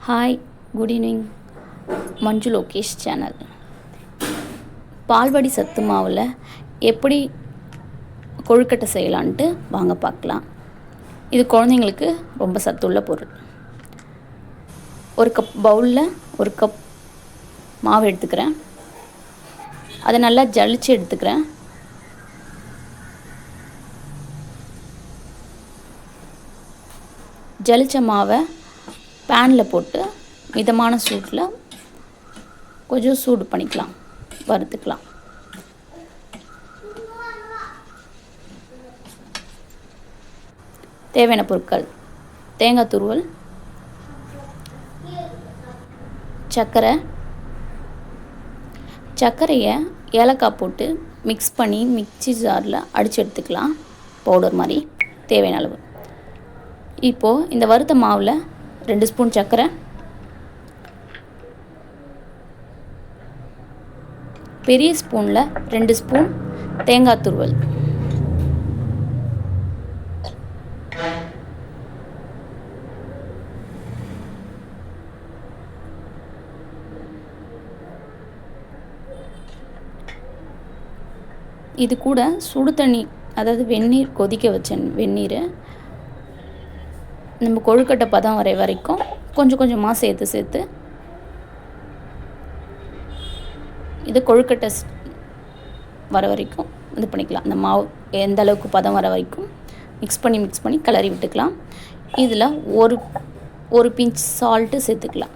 Hi, good evening. Manju Lokesh channel. பால்வாடி சத்து மாவில் எப்படி கொழுக்கட்டை செய்யலான்ட்டு வாங்க பார்க்கலாம். இது குழந்தைங்களுக்கு ரொம்ப சத்துள்ள பொருள். ஒரு கப் பவுலில் ஒரு கப் மாவு எடுத்துக்கிறேன். அதை நல்லா ஜலிச்சு எடுத்துக்கிறேன். ஜலிச்ச மாவை பேனில் போட்டு மிதமான சூட்டில் கொஞ்சம் சூடு பண்ணிக்கலாம், வறுத்துக்கலாம். தேவையான பொருட்கள்: தேங்காய் துருவல், சர்க்கரையை ஏலக்காய் போட்டு மிக்ஸ் பண்ணி மிக்ஸி ஜாரில் அடித்து எடுத்துக்கலாம், பவுடர் மாதிரி. தேவையான அளவு. இப்போது இந்த வறுத்த மாவில் 2 ஸ்பூன் சர்க்கரை, பெரிய ஸ்பூனில் 2 ஸ்பூன் தேங்காய் துருவல், இது கூட சுடு தண்ணி, அதாவது வெந்நீர், கொதிக்க வச்ச வெந்நீரை நம்ம கொழுக்கட்டை பதம் வரைக்கும் கொஞ்சம் கொஞ்சமாக சேர்த்து இது கொழுக்கட்டை வர வரைக்கும் இது பண்ணிக்கலாம். அந்த மாவு எந்த அளவுக்கு பதம் வர வரைக்கும் மிக்ஸ் பண்ணி கிளறி விட்டுக்கலாம். இதில் ஒரு பிஞ்ச் சால்ட்டு சேர்த்துக்கலாம்.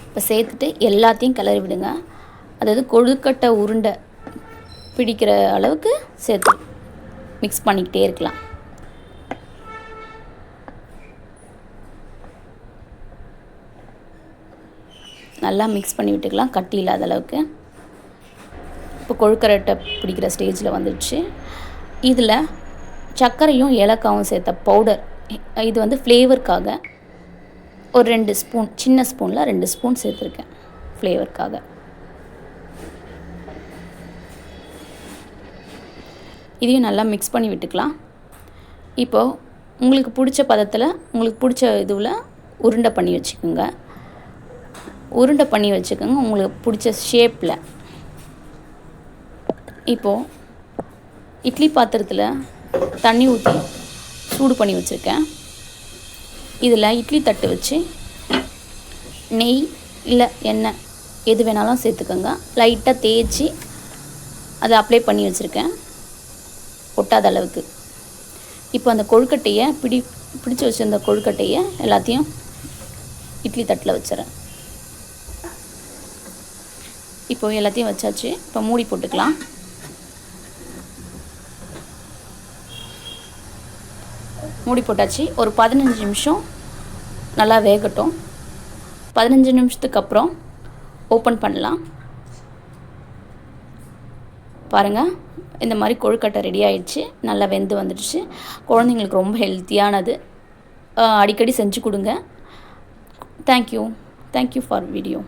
இப்போ சேர்த்துட்டு எல்லாத்தையும் கிளறி விடுங்க. அதாவது கொழுக்கட்டை உருண்டை பிடிக்கிற அளவுக்கு சேர்த்து மிக்ஸ் பண்ணிக்கிட்டே இருக்கலாம். நல்லா மிக்ஸ் பண்ணி விட்டுக்கலாம், கட்டி இல்லாத அளவுக்கு. இப்போ கொழுக்கட்டை பிடிக்கிற ஸ்டேஜில் வந்துடுச்சு. இதில் சர்க்கரையும் ஏலக்காவும் சேர்த்த பவுடர், இது வந்து ஃப்ளேவருக்காக ஒரு 2 ஸ்பூன், சின்ன ஸ்பூனில் 2 ஸ்பூன் சேர்த்துருக்கேன் ஃப்ளேவருக்காக. இதையும் நல்லா மிக்ஸ் பண்ணி விட்டுக்கலாம். இப்போது உங்களுக்கு பிடிச்ச பதத்தில், உங்களுக்கு பிடிச்ச இதுவில் உருண்டை பண்ணி வச்சுக்கோங்க. உங்களுக்கு பிடிச்ச ஷேப்பில். இப்போது இட்லி பாத்திரத்தில் தண்ணி ஊற்றி சூடு பண்ணி வச்சுருக்கேன். இதில் இட்லி தட்டு வச்சு நெய் இல்லை எண்ணெய் எது வேணாலும் சேர்த்துக்கோங்க. லைட்டாக தேய்ச்சி அதை அப்ளை பண்ணி வச்சுருக்கேன், ஒட்டாத அளவுக்கு. இப்போ அந்த கொழுக்கட்டையை பிடிச்சி வச்சுருந்த கொழுக்கட்டையை எல்லாத்தையும் இட்லி தட்டில் வச்சுறேன். இப்போ எல்லாத்தையும் வச்சாச்சு. இப்போ மூடி போட்டுக்கலாம். மூடி போட்டாச்சு. ஒரு 15 நிமிஷம் நல்லா வேகட்டும். 15 நிமிஷத்துக்கு அப்புறம் ஓப்பன் பண்ணலாம். பாருங்கள், இந்த மாதிரி கொழுக்கட்டை ரெடி ஆகிடுச்சு. நல்லா வெந்து வந்துடுச்சு. குழந்தைங்களுக்கு ரொம்ப ஹெல்த்தியானது. அடிக்கடி செஞ்சு கொடுங்க. Thank you for video.